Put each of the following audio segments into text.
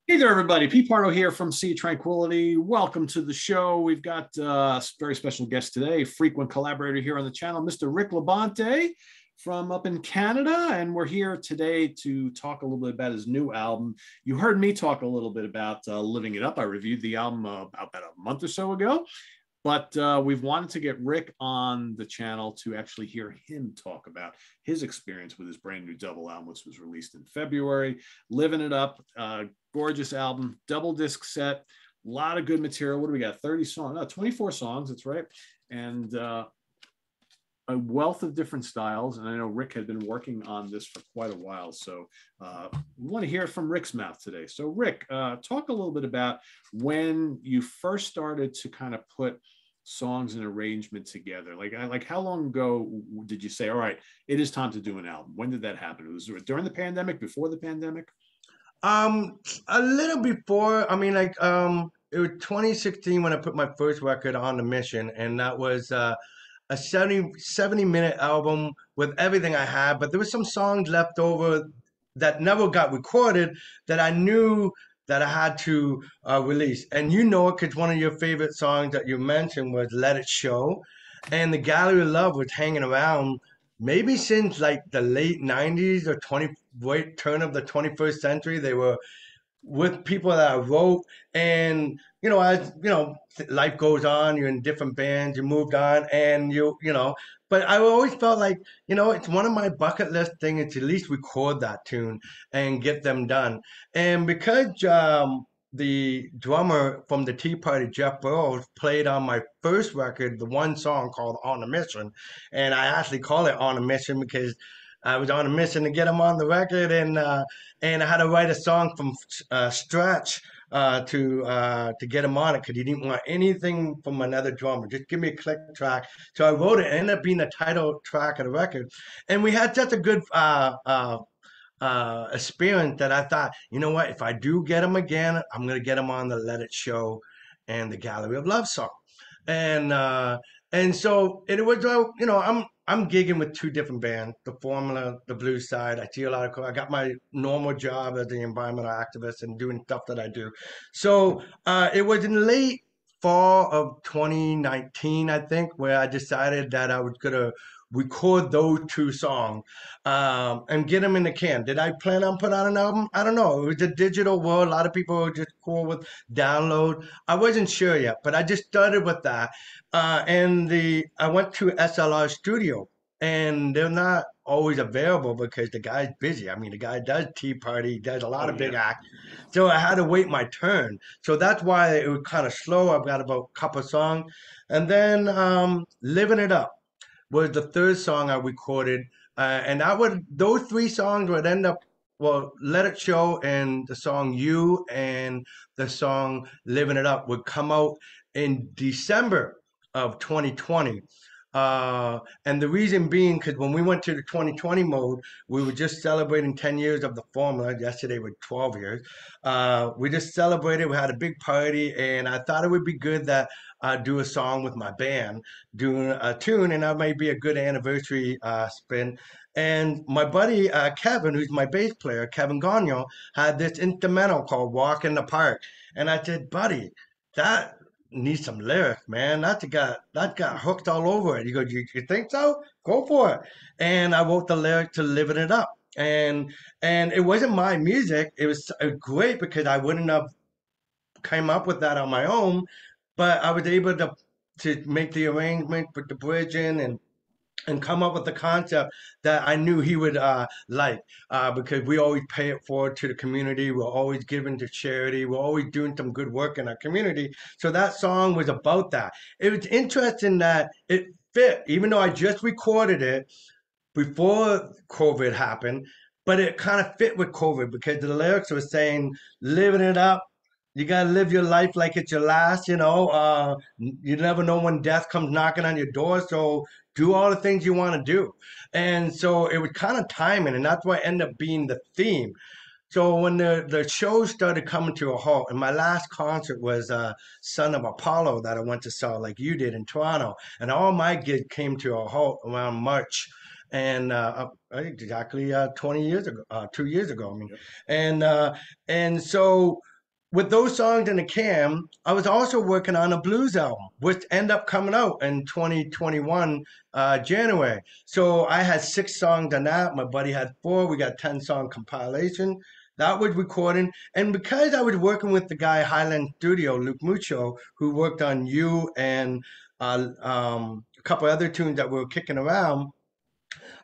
Hey there, everybody. Pete Pardo here from Sea Tranquility. Welcome to the show. We've got a very special guest today, frequent collaborator here on the channel, Mr. Rick LaBonte from up in Canada. And we're here today to talk a little bit about his new album. You heard me talk a little bit about Living It Up. I reviewed the album about a month or so ago. But we've wanted to get Rick on the channel to actually hear him talk about his experience with his brand new double album, which was released in February. Living It Up, gorgeous album, double disc set, a lot of good material. What do we got? 30 songs, no, 24 songs, that's right. And a wealth of different styles. And I know Rick had been working on this for quite a while. So we want to hear it from Rick's mouth today. So Rick, talk a little bit about when you first started to kind of put songs and arrangement together. Like how long ago did you say, all right, it is time to do an album? When did that happen? Was it during the pandemic, before the pandemic? A little before. It was 2016 when I put my first record on the mission, and that was a 70-minute album with everything I had, but there was some songs left over that never got recorded that I knew that I had to release. And you know it because one of your favorite songs that you mentioned was Let It Show. And the Gallery of Love was hanging around maybe since like the late 90s or 20 late turn of the 21st century. They were with people that I wrote. And as life goes on, you're in different bands, you moved on, and but I always felt like, it's one of my bucket list things to at least record that tune and get them done. And because the drummer from the Tea Party, Jeff Burrows, played on my first record, the one song called On a Mission. And I actually call it On a Mission because I was on a mission to get him on the record, and I had to write a song from Stretch to get him on it because he didn't want anything from another drummer. Just give me a click track. So I wrote it. It ended up being the title track of the record, and we had such a good experience that I thought, you know what? If I do get him again, I'm gonna get him on the Let It Show and the Gallery of Love song, and uh, and so it was. I'm gigging with two different bands, the Formula, the blues side. I see a lot of. I got my normal job as the environmental activist and doing stuff that I do. So it was in late fall of 2019, I think, where I decided that I was gonna record those two songs and get them in the can. Did I plan on put out an album? I don't know. It was a digital world. A lot of people were just cool with download. I wasn't sure yet, but I just started with that. I went to SLR Studio, and they're not always available because the guy's busy. I mean, the guy does Tea Party, he does a lot Oh, of big yeah. acts. So I had to wait my turn. So that's why it was kind of slow. I've got about a couple of songs. And then Living It Up was the third song I recorded, and I would those three songs would end up, well, Let It Show and the song You and the song Living It Up would come out in December of 2020. And the reason being, because when we went to the 2020 mode, we were just celebrating 10 years of the formula. Yesterday was 12 years. We just celebrated. We had a big party, and I thought it would be good that I do a song with my band, doing a tune, and that might be a good anniversary spin. And my buddy Kevin, who's my bass player, Kevin Gagnon, had this instrumental called "Walk in the Park," and I said, "Buddy, that needs some lyrics, man. That got hooked all over it." He goes, "You think so? Go for it." And I wrote the lyric to "Living It Up," and it wasn't my music. It was great because I wouldn't have came up with that on my own, but I was able to make the arrangement, put the bridge in, and come up with the concept that I knew he would like, because we always pay it forward to the community. We're always giving to charity. We're always doing some good work in our community. So that song was about that. It was interesting that it fit, even though I just recorded it before COVID happened, but it kind of fit with COVID because the lyrics were saying, living it up. You gotta live your life like it's your last, you never know when death comes knocking on your door. So do all the things you want to do. And so it was kind of timing, and that's what ended up being the theme. So when the shows started coming to a halt, and my last concert was Son of Apollo that I went to saw, like you did in Toronto, and all my gigs came to a halt around March, and exactly 20 years ago, 2 years ago, I mean, Yep. and so. with those songs in the can, I was also working on a blues album, which ended up coming out in 2021, January. So I had 6 songs on that. My buddy had 4. We got 10-song compilation. That was recording. And because I was working with the guy Highland Studio, Luke Mucho, who worked on You and a couple other tunes that we were kicking around,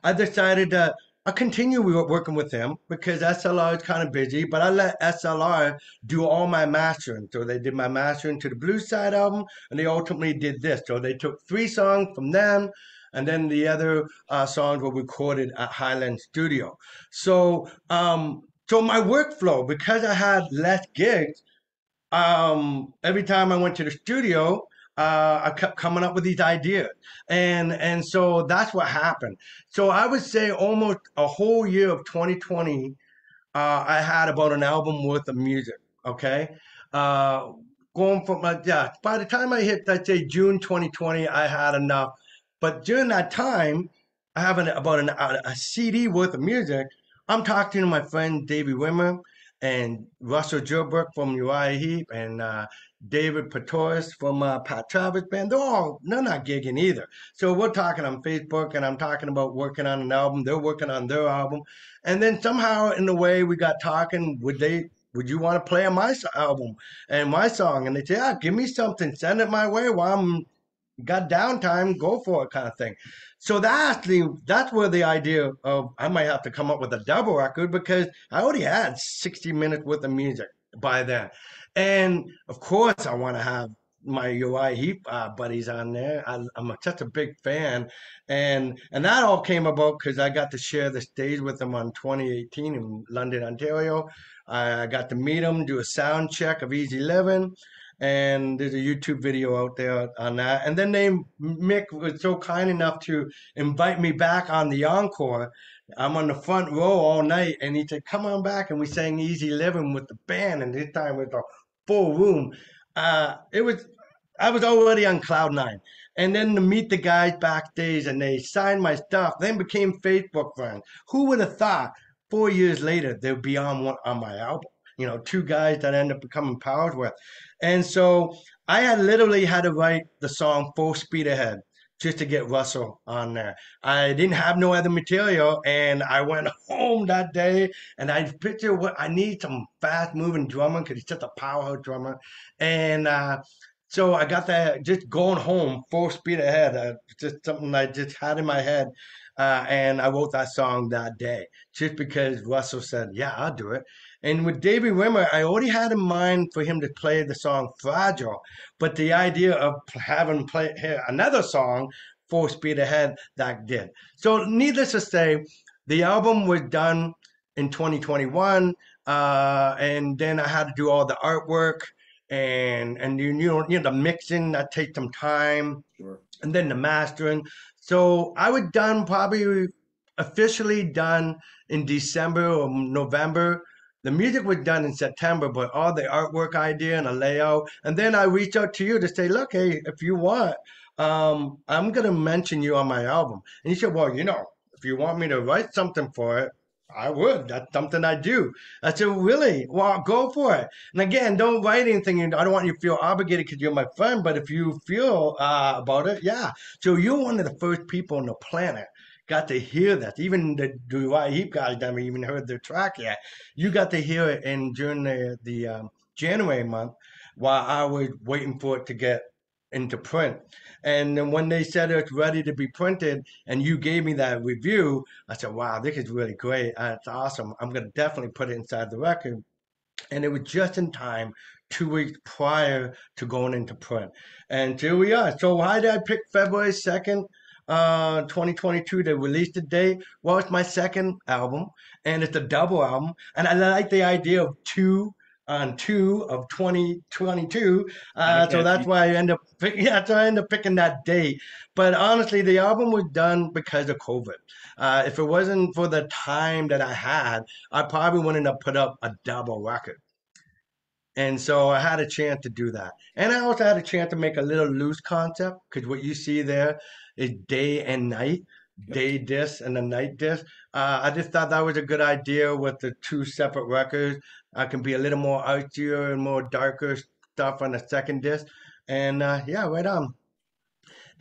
I decided to I continue working with him because SLR is kind of busy, but I let SLR do all my mastering. So they did my mastering to the Blue Side album, and they ultimately did this. So they took 3 songs from them, and then the other songs were recorded at Highland Studio. So my workflow, because I had less gigs, every time I went to the studio, I kept coming up with these ideas, and so that's what happened. So I would say almost a whole year of 2020, I had about an album worth of music. Okay, uh, going from yeah. By the time I hit, let's say June 2020, I had enough. But during that time, I have a CD worth of music. I'm talking to my friend Davey Wimmer and Russell Gilbert from Uriah Heep and David Patoris from Pat Travis Band. They're not gigging either. So we're talking on Facebook, and I'm talking about working on an album. They're working on their album, and then somehow in the way we got talking, would you want to play on my album and my song? And they say, yeah, give me something, send it my way while I'm got downtime, go for it, kind of thing. So that's where the idea of I might have to come up with a double record because I already had 60 minutes worth of music by then. And of course, I want to have my UI Heap buddies on there. Such a big fan, and that all came about because I got to share the stage with them on 2018 in London, Ontario. I got to meet them, do a sound check of Easy Living, and there's a YouTube video out there on that. And then Mick was so kind enough to invite me back on the encore. I'm on the front row all night, and he said, "Come on back," and we sang "Easy Living" with the band, and this time with a full room. It was I was already on cloud 9. And then to meet the guys backstage and they signed my stuff, then became Facebook friends. Who would have thought 4 years later they'd be on my album? 2 guys that end up becoming pals with. And so I had literally had to write the song Full Speed Ahead just to get Russell on there. I didn't have no other material, and I went home that day and I pictured what I need some fast moving drumming because he's just a powerhouse drummer. And so I got that just going home full speed ahead. Just something I just had in my head. And I wrote that song that day just because Russell said, "Yeah, I'll do it." And with Davey Wimmer, I already had in mind for him to play the song Fragile, but the idea of having play another song, Full Speed Ahead, that did. So, needless to say, the album was done in 2021, and then I had to do all the artwork and the mixing that takes some time, Sure. and then the mastering. So I was done probably officially done in December or November. The music was done in September, but all the artwork idea and the layout. And then I reached out to you to say, look, hey, if you want, I'm gonna mention you on my album. And you said, well, if you want me to write something for it, I would. That's something I do. I said, really? Well, go for it. And again, don't write anything. I don't want you to feel obligated because you're my friend, but if you feel about it, yeah. So you're one of the first people on the planet got to hear that. Even the Why Heap guys never even heard their track yet. You got to hear it during the January month while I was waiting for it to get into print. And then when they said it's ready to be printed and you gave me that review, I said, wow, this is really great. It's awesome. I'm going to definitely put it inside the record. And it was just in time, 2 weeks prior to going into print. And here we are. So why did I pick February 2nd, 2022 to release the date? Well, it's my second album, and it's a double album. And I like the idea of two on two of 2022. Kind of So that's catchy. why I end up picking that date. But honestly, the album was done because of COVID. If it wasn't for the time that I had, I probably wouldn't have put up a double record. And so I had a chance to do that. And I also had a chance to make a little loose concept because what you see there is day and night. Yep. day disc and the night disc. I just thought that was a good idea with the two separate records. I can be a little more artsier and more darker stuff on the second disc. And yeah, right on.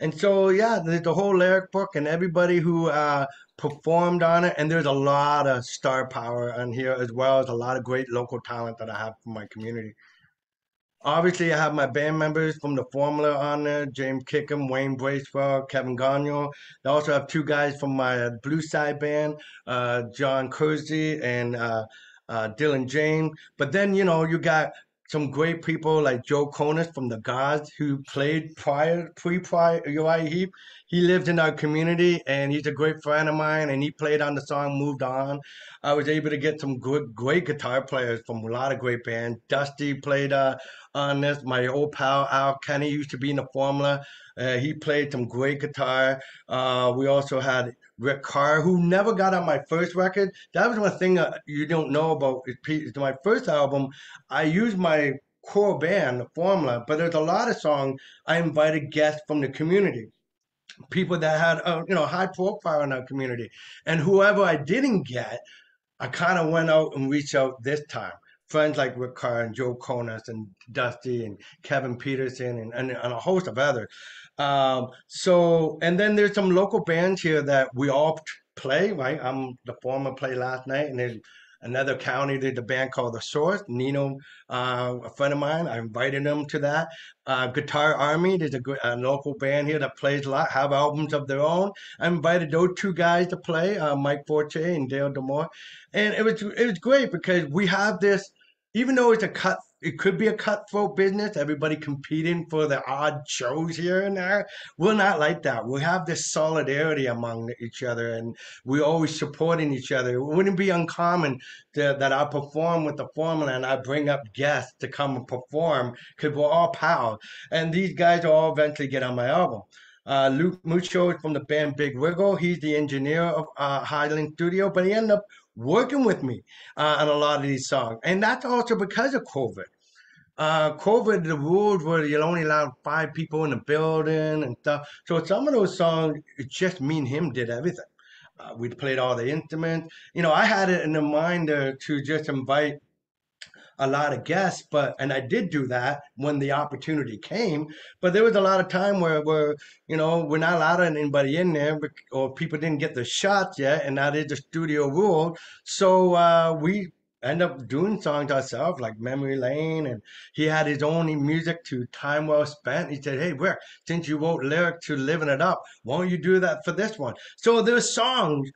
And so, yeah, there's the whole lyric book and everybody who performed on it. And there's a lot of star power on here, as well as a lot of great local talent that I have from my community. Obviously, I have my band members from the Formula on there: James Kickham, Wayne Bracewell, Kevin Gagnon. I also have two guys from my Blue Side band, John Kersey and Dylan James. But then, you got some great people like Joe Conis from the Gods, who played pre-prior Uriah Heep. He lived in our community and he's a great friend of mine, and he played on the song Moved On. I was able to get some good, great guitar players from a lot of great bands. Dusty played on this. My old pal Al Kenny used to be in the Formula. He played some great guitar. We also had Rick Carr, who never got on my first record. That was one thing you don't know about is my first album. I used my core band, the Formula, but there's a lot of songs I invited guests from the community, people that had high profile in our community, and whoever I didn't get, I kind of went out and reached out this time. Friends like Rick Carr and Joe Conis and Dusty and Kevin Peterson and a host of others. And then there's some local bands here that we all play, right? I'm the former play last night, and there's another county, there's a band called The Source. Nino, a friend of mine, I invited him to that. Guitar Army, there's a local band here that plays a lot, have albums of their own. I invited those two guys to play, Mike Forte and Dale Demore, and it was great because we have this, even though it could be a cutthroat business, everybody competing for the odd shows here and there. We're not like that. We have this solidarity among each other, and we're always supporting each other. It wouldn't be uncommon that I perform with the Formula and I bring up guests to come and perform because we're all pals. And these guys will all eventually get on my album. Luke Mucho is from the band Big Wiggle. He's the engineer of Highland Studio, but he ended up working with me on a lot of these songs. And that's also because of COVID. COVID, the rules were you only allowed 5 people in the building and stuff. So some of those songs, it's just me and him did everything. We played all the instruments. I had it in the mind to just invite a lot of guests, and I did do that when the opportunity came. But there was a lot of time where we're not allowed anybody in there, or people didn't get the shots yet, and that is the studio rule. So we end up doing songs ourselves, like Memory Lane, and he had his own music to Time Well Spent. He said, "Hey, Rick, since you wrote lyric to Living It Up, why don't you do that for this one?" So there's songs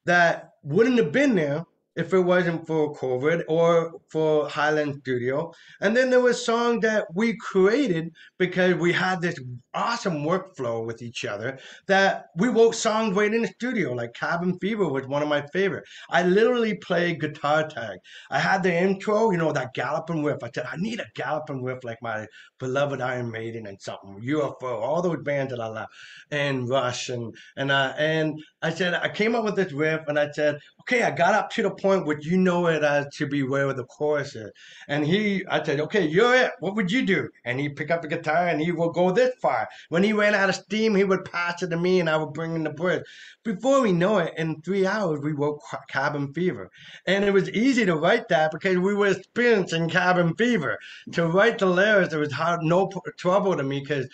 that wouldn't have been there if it wasn't for COVID or for Highland Studio. And then there was songs that we created because we had this awesome workflow with each other that we wrote songs right in the studio, like Cabin Fever was one of my favorite. I literally played guitar tag. I had the intro, that galloping riff. I said, I need a galloping riff like my beloved Iron Maiden and something, UFO, all those bands that I love, and Rush. And I said, I came up with this riff, and I said, okay, I got up to the point where it as to be where the chorus is. And I said, okay, you're it. What would you do? And he'd pick up the guitar and he would go this far. When he ran out of steam, he would pass it to me and I would bring in the bridge. Before we know it, in 3 hours, we wrote Cabin Fever. And it was easy to write that because we were experiencing cabin fever. To write the lyrics, it was no trouble to me because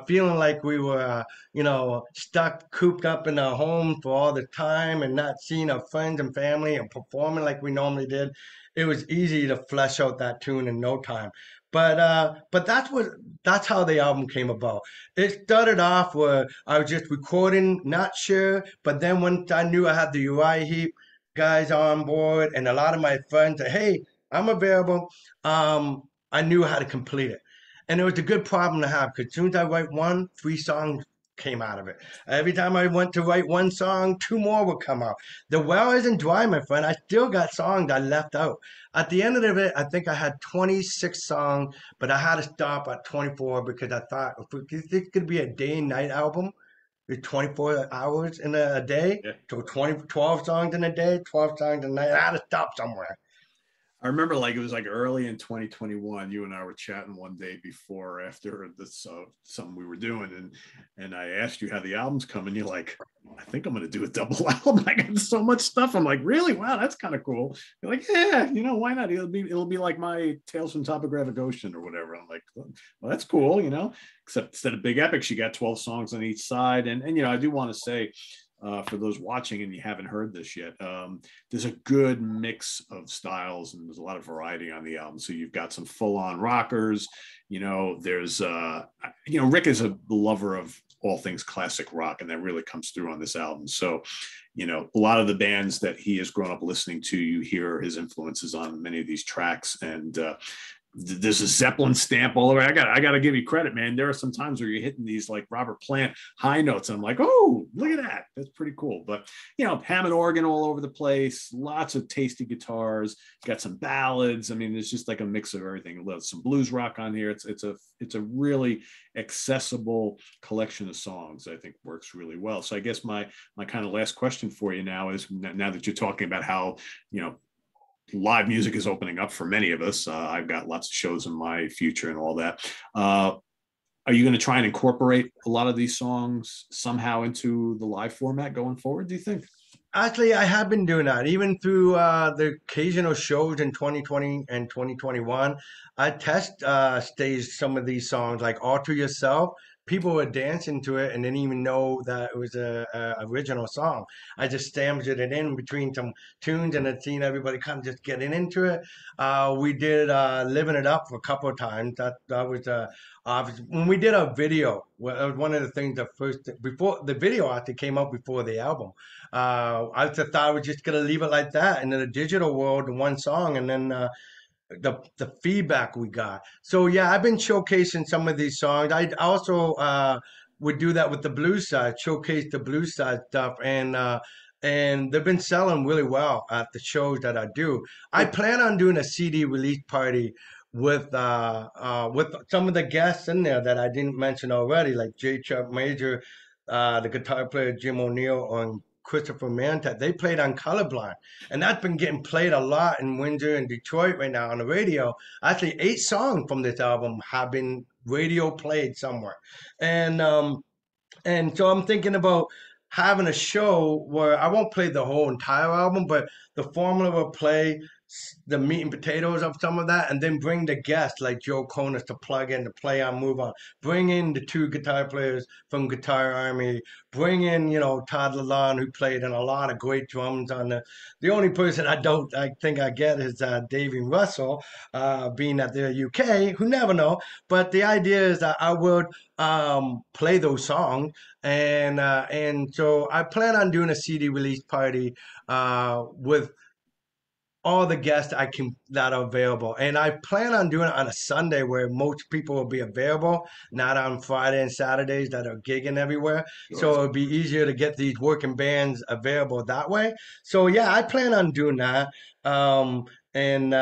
feeling like we were, stuck, cooped up in our home for all the time and not seeing our friends and family and performing like we normally did. It was easy to flesh out that tune in no time. But that's how the album came about. It started off where I was just recording, not sure, but then once I knew I had the Uriah Heep guys on board and a lot of my friends said, hey, I'm available. I knew how to complete it. And it was a good problem to have because as soon as I write one, 3 songs came out of it. Every time I went to write one song, 2 more would come out. The well isn't dry, my friend. I still got songs I left out. At the end of it, I think I had 26 songs, but I had to stop at 24 because I thought if this could be a day and night album, it's 24 hours in a day. Yeah. So 12 songs in a day, 12 songs in a night. I had to stop somewhere. I remember like it was like early in 2021. You and I were chatting one day before or after this something we were doing, and I asked you how the album's coming. You're like, I think I'm gonna do a double album. I got so much stuff. I'm like, really? Wow, that's kind of cool. You're like, yeah, why not? It'll be like my Tales from Topographic Ocean or whatever. I'm like, well, that's cool. Except instead of big epics, you got 12 songs on each side, and I do want to say. For those watching and you haven't heard this yet, there's a good mix of styles and there's a lot of variety on the album. So you've got some full-on rockers. There's Rick is a lover of all things classic rock, and that really comes through on this album. So, a lot of the bands that he has grown up listening to, you hear his influences on many of these tracks, and there's a Zeppelin stamp all over. I got to give you credit, man. There are some times where you're hitting these like Robert Plant high notes, and I'm like, oh, look at that. That's pretty cool. But Hammond organ all over the place, lots of tasty guitars, got some ballads. I mean, there's just like a mix of everything. Some blues rock on here. It's a really accessible collection of songs. I think works really well. So I guess my kind of last question for you now is, now that you're talking about how live music is opening up for many of us. I've got lots of shows in my future and all that. Are you going to try and incorporate a lot of these songs somehow into the live format going forward, do you think? Actually, I have been doing that. Even through the occasional shows in 2020 and 2021, I test stage some of these songs, like All To Yourself. People were dancing to it and didn't even know that it was a original song. I just stamped it in between some tunes and I'd seen everybody kind of just getting into it. We did Living It Up for a couple of times. That was when we did a video. Well, one of the things that first before the video actually came out before the album. I just thought I was just gonna leave it like that, and in the digital world, one song, and then the feedback we got. So yeah, I've been showcasing some of these songs. I also would do that with the blues side, showcase the blues side stuff, and they've been selling really well at the shows that I do. I plan on doing a CD release party with some of the guests in there that I didn't mention already, like J. Chuck Major, the guitar player Jim O'Neill, and Christopher Mantat. They played on Colorblind, and that's been getting played a lot in Windsor and Detroit right now on the radio. Actually, 8 songs from this album have been radio played somewhere, and so I'm thinking about having a show where I won't play the whole entire album, but the formula will play the meat and potatoes of some of that, and then bring the guests like Joe Conis to plug in, to play on, move on. Bring in the 2 guitar players from Guitar Army. Bring in, Todd Lalonde, who played in a lot of great drums on the only person I think I get is Davey Russell, being at the UK, who never know. But the idea is that I would play those songs, and so I plan on doing a CD release party with all the guests that are available. And I plan on doing it on a Sunday where most people will be available, not on Friday and Saturdays that are gigging everywhere. Sure. So it'll be easier to get these working bands available that way. So yeah, I plan on doing that. Um, and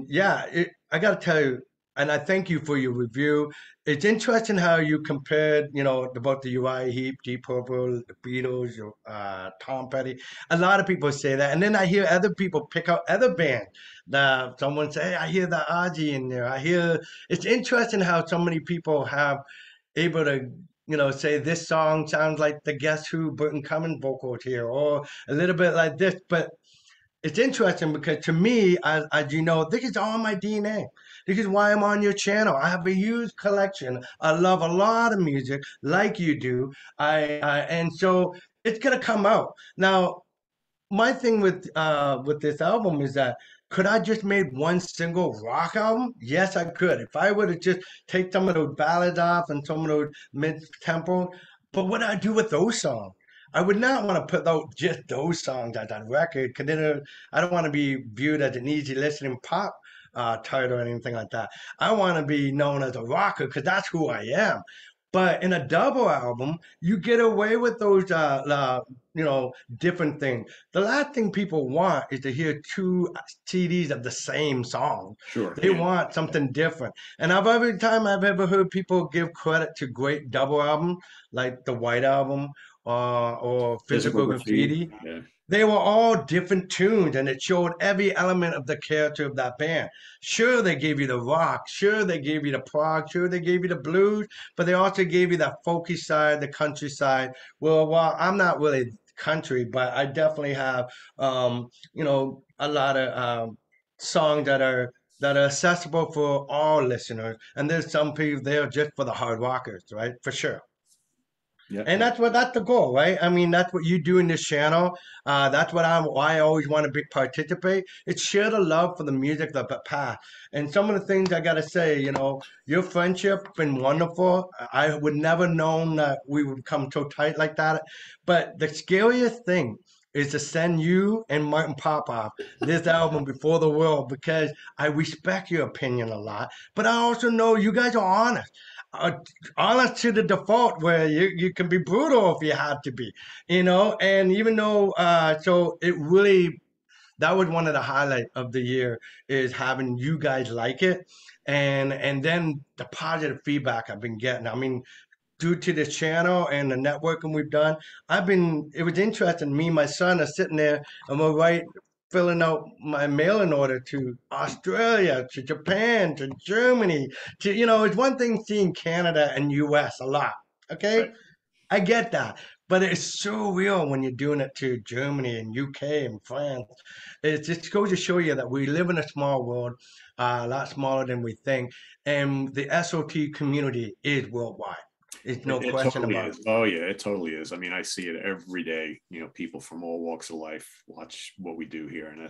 yeah, I got to tell you, and I thank you for your review. It's interesting how you compared, about the Uriah Heep, Deep Purple, the Beatles, Tom Petty. A lot of people say that, and then I hear other people pick out other bands. That someone say, hey, I hear the Ozzy in there. I hear. It's interesting how so many people have able to, say this song sounds like the Guess Who, Burton Cummings vocals here, or a little bit like this. But it's interesting because to me, as you know, this is all my DNA. This is why I'm on your channel. I have a huge collection. I love a lot of music, like you do. And so it's gonna come out. Now, my thing with this album is that could I just made one single rock album? Yes, I could. If I were to just take some of those ballads off and some of those mid tempo, but what I do with those songs? I would not want to put out just those songs as a record, because then I don't want to be viewed as an easy listening pop title or anything like that. I want to be known as a rocker because that's who I am. But in a double album, you get away with those, different things. The last thing people want is to hear 2 CDs of the same song. Sure. They Yeah. want something different. And every time I've ever heard people give credit to great double albums, like the White Album or Physical Physical graffiti. Graffiti, Yeah. they were all different tunes, and it showed every element of the character of that band. Sure, they gave you the rock, sure, they gave you the prog, sure, they gave you the blues, but they also gave you that folky side, the country side. Well, while I'm not really country, but I definitely have, a lot of songs that are accessible for all listeners, and there's some people there just for the hard rockers, right? For sure. Yeah. And that's the goal, right? I mean, that's what you do in this channel. That's why I always want to participate. It's share the love for the music of the past. And some of the things I gotta say, your friendship been wonderful. I would never known that we would come so tight like that. But the scariest thing is to send you and Martin Popoff this album before the world, because I respect your opinion a lot, but I also know you guys are honest. Uh, Honest to the default, where you can be brutal if you had to be, and even though so it really, that was one of the highlights of the year, is having you guys like it, and then the positive feedback I've been getting. I mean, due to this channel and the networking we've done, it was interesting. Me and my son are sitting there and filling out my mailing order to Australia, to Japan, to Germany, it's one thing seeing Canada and US a lot. Okay. Right. I get that. But it's so real when you're doing it to Germany and UK and France. It just goes to show you that we live in a small world, a lot smaller than we think. And the SOT community is worldwide. It's no It question totally about it. is. Oh yeah, it totally is. I mean, I see it every day. People from all walks of life watch what we do here, and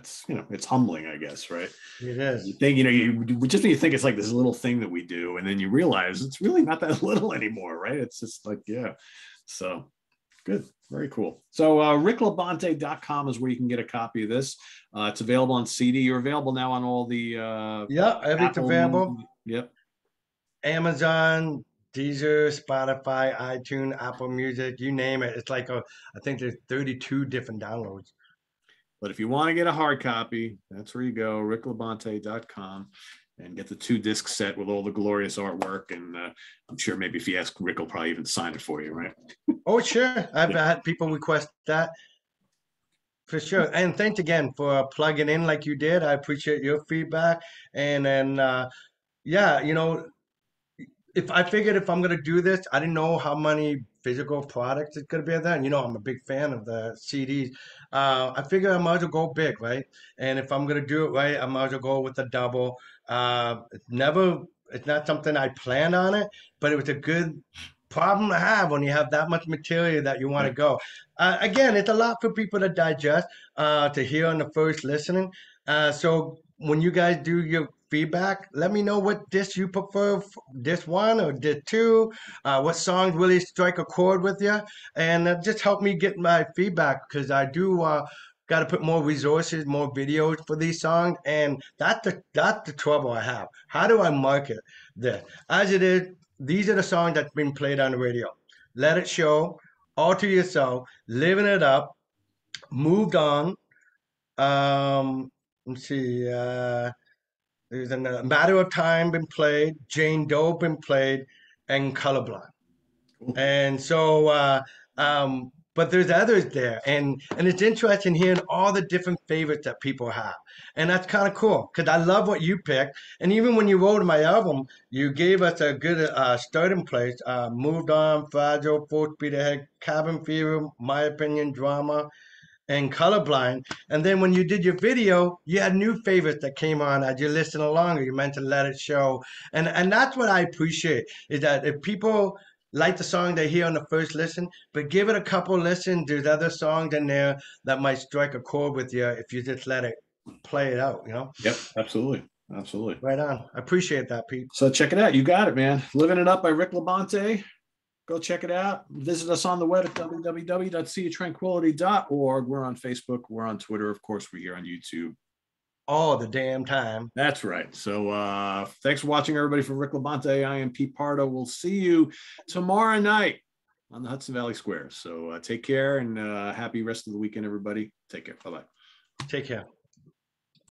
it's humbling, I guess, right? It You is. think, just when you think it's like this little thing that we do, and then you realize it's really not that little anymore, right? It's just like, yeah. So good. Very cool. So ricklabonte.com is where you can get a copy of this. It's available on CD. You're available now on all the Yeah, everything's Apple. available. Yep. Amazon, Deezer, Spotify, iTunes, Apple Music, you name it. It's like I think there's 32 different downloads. But if you want to get a hard copy, that's where you go, ricklabonte.com, and get the 2-disc set with all the glorious artwork. And I'm sure maybe if you ask Rick, will probably even sign it for you, right? Oh, sure. I've Yeah. had people request that for sure. And thanks again for plugging in like you did. I appreciate your feedback. And then, yeah, if I'm gonna do this, I didn't know how many physical products it's gonna be at that. And I'm a big fan of the CDs. I figure I might as well go big, right? And if I'm gonna do it right, I might as well go with the double. It's not something I planned on it, but it was a good problem to have when you have that much material that you want to Right. go. Again, it's a lot for people to digest, to hear on the first listening. So when you guys do your feedback, let me know what disc you prefer, disc one or disc two, what songs really strike a chord with you, and just help me get my feedback, because I do got to put more resources, more videos for these songs, and that's the trouble I have. How do I market this? As it is, these are the songs that's been played on the radio. Let It Show, All to Yourself, Living It Up, Moved On. Let's see. There's a Matter of Time been played, Jane Doe been played, and Colorblind. Cool. And so, but there's others there, and it's interesting hearing all the different favorites that people have, and that's kind of cool because I love what you picked. And even when you wrote my album, you gave us a good starting place. Moved On, Fragile, Full Speed Ahead, Cabin Fever, My Opinion, Drama, and Colorblind. And then when you did your video, you had new favorites that came on as you listen along, or you meant to Let It Show. And that's what I appreciate, is that if people like the song they hear on the first listen, but give it a couple listens, there's other songs in there that might strike a chord with you if you just let it play it out. Yep. Absolutely. Absolutely. Right on. I appreciate that, Pete. So check it out. You got it, man. Living It Up by Rick LaBonte. Go check it out. Visit us on the web at www.seatranquility.org. We're on Facebook. We're on Twitter. Of course, we're here on YouTube. All the damn time. That's right. So thanks for watching, everybody. From Rick LaBonte, I am Pete Pardo. We'll see you tomorrow night on the Hudson Valley Square. So take care, and happy rest of the weekend, everybody. Take care. Bye-bye. Take care.